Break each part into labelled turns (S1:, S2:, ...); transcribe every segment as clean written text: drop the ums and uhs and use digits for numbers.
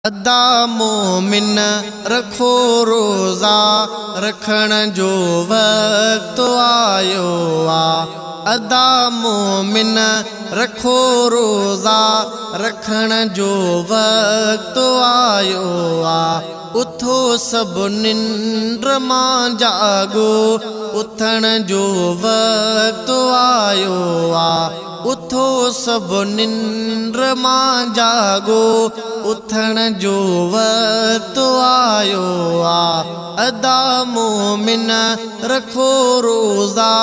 S1: अदा मोमिन रखो रोज़ा रखण जो वक्त आयो आ। अदा मोमिन रखो रोज़ा रखण जो वक्त आयो आ। उथो सब निंद्र मां जागो उथण जो वक्त आयो आ। उथो सब निंद्र मां जागो उथण जो वक्त आयो आ। अदा मोमिन रखो रोज़ा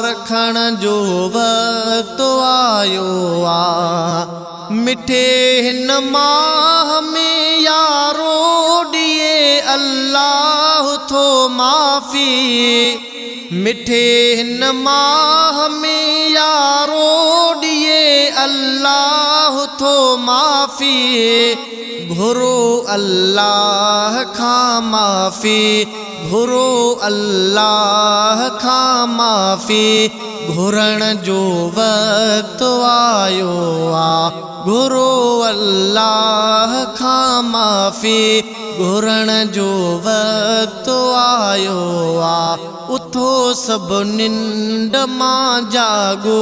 S1: रखण जो वक्त आयो आ। मिठे हिन माह में यारो ॾिए अल्लाह थो माफ़ी। मिठे हिन माह में यारो ॾिए अल्लाह थो माफ़ी। घुरो अल्लाह खां माफ़ी घुरो अल्लाह खां माफ़ी। घुरण जो वक्त आयो आ। घुरो अल्लाह खां माफ़ी घुरण जो वक्त आयो आ। उथो सब निंड मां जागो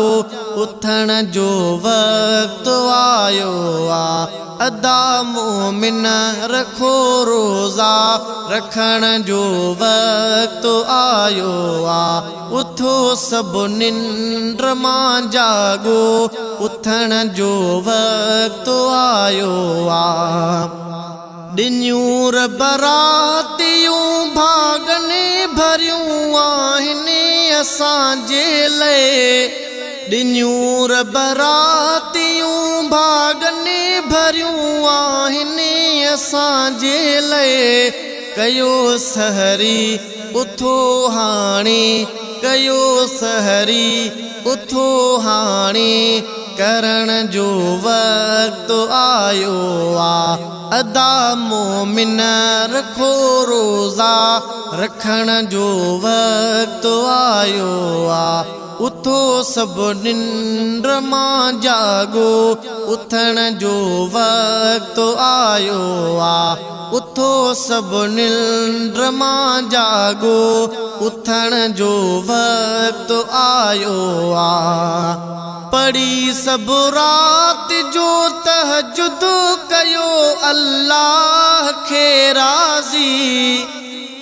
S1: उथण जो वक्त आयो आ। अदा मोमिन रखो रोज़ा रखण जो वक्त आयो आ। उथो सब निंद्र मां जागो उथण जो वक्त आयो आ। ॾिनियूं बरातियूं भागने भरियूं आहिनि असांजे लाइ। ॾिनियूं बरातियूं भागने भरियूं आहिनि असांजे लाइ। कयो सहरी उथो हाणे कयो सहरी उथो हाणे करण जो वक्त आयो आ। अदा मोमिन रखो रोज़ा रखण जो वक्त आयो आ। उथो सब निंद्र मां जागो उथण जो वक्त आयो आ। उथो सब निंद्र मां जागो उथण जो वक्त आयो आ। पढ़ी सब रात जो तहजुद कयो अल्लाह खे राज़ी।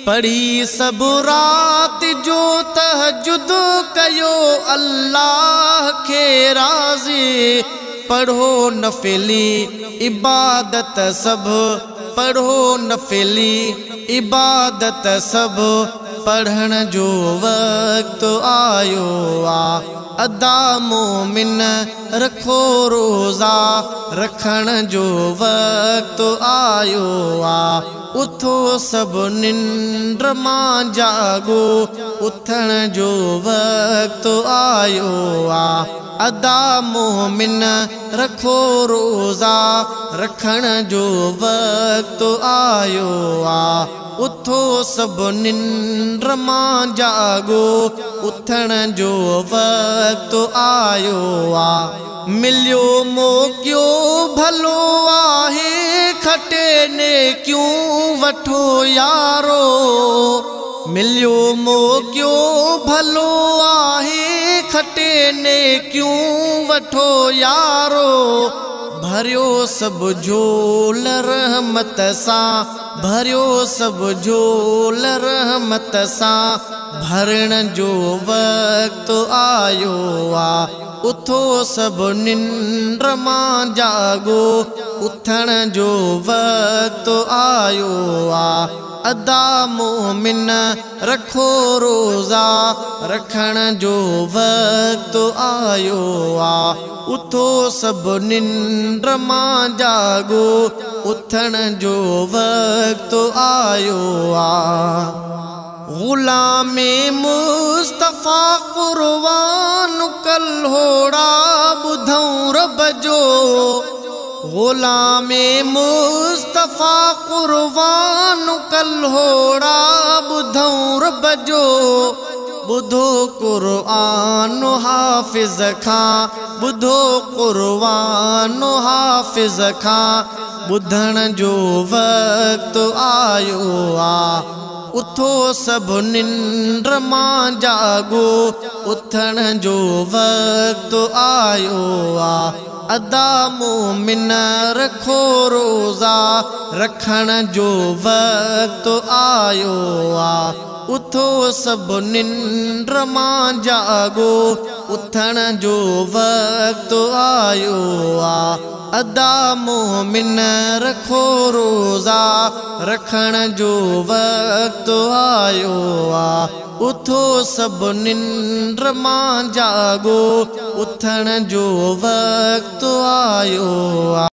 S1: पढ़ी सब रात जो तहजुद कयो अल्लाह खे राज़ी। पढ़ो नफिली इबादत सब पढ़ो नफिली इबादत सब पढ़ण जो वक्त आयो आ। अदा मोमिन रखो रोज़ा रखण जो वक्त आयो आ। उथो सब निंद्र मां जागो उथण जो वक्त आयो आ। अदा मोमिन रखो रोज़ा रखण जो वक्त आयो आ। उथो सब निंद्र मां जागो उथण जो वक्त आयो आ। मिलियो मौक़ियो भलो आहे खटे ने क्यों वठो यारो। मिलियो मौक़ियो भलो आहे खटे ने क्यों वठो यारो। भरियो सब झोल रहमत सां भरियो सब झोल रहमत सां भरण जो वक्त आयो आ। उथो सब निंद्र मां जागो उथण जो वक्त आयो आ। अदा मोमिन रखो रोज़ा रखण जो वक्त आयो आ। उथो सब निंद्र मां जागो उथण जो वक्त आयो आ। ग़ुलामे मुस्तफ़ा क़ुर्बान कल होड़ा ॿुधऊं रब जो। ग़ुलामे मुस्तफ़ा क़ुर्बान कल होड़ा ॿुधऊं रब जो। बुधो कुरान हाफिज खां, बुधो कुरान हाफिज खां, बुधण जो वक्त आयो आ। उथो सब निंड मां जागो, उथण जो वक्त आयो आ। अदा मोमिन रखो रोज़ा, रखण जो वक्त आयो आ। उथो सब निंड मां जागो, उथण जो वक्त आयो आ। अदा मोमिन रखो रोज़ा, रखण जो वक्त आयो आ। उथो सब निंड मां जागो, उथण जो वक्त आयो आ।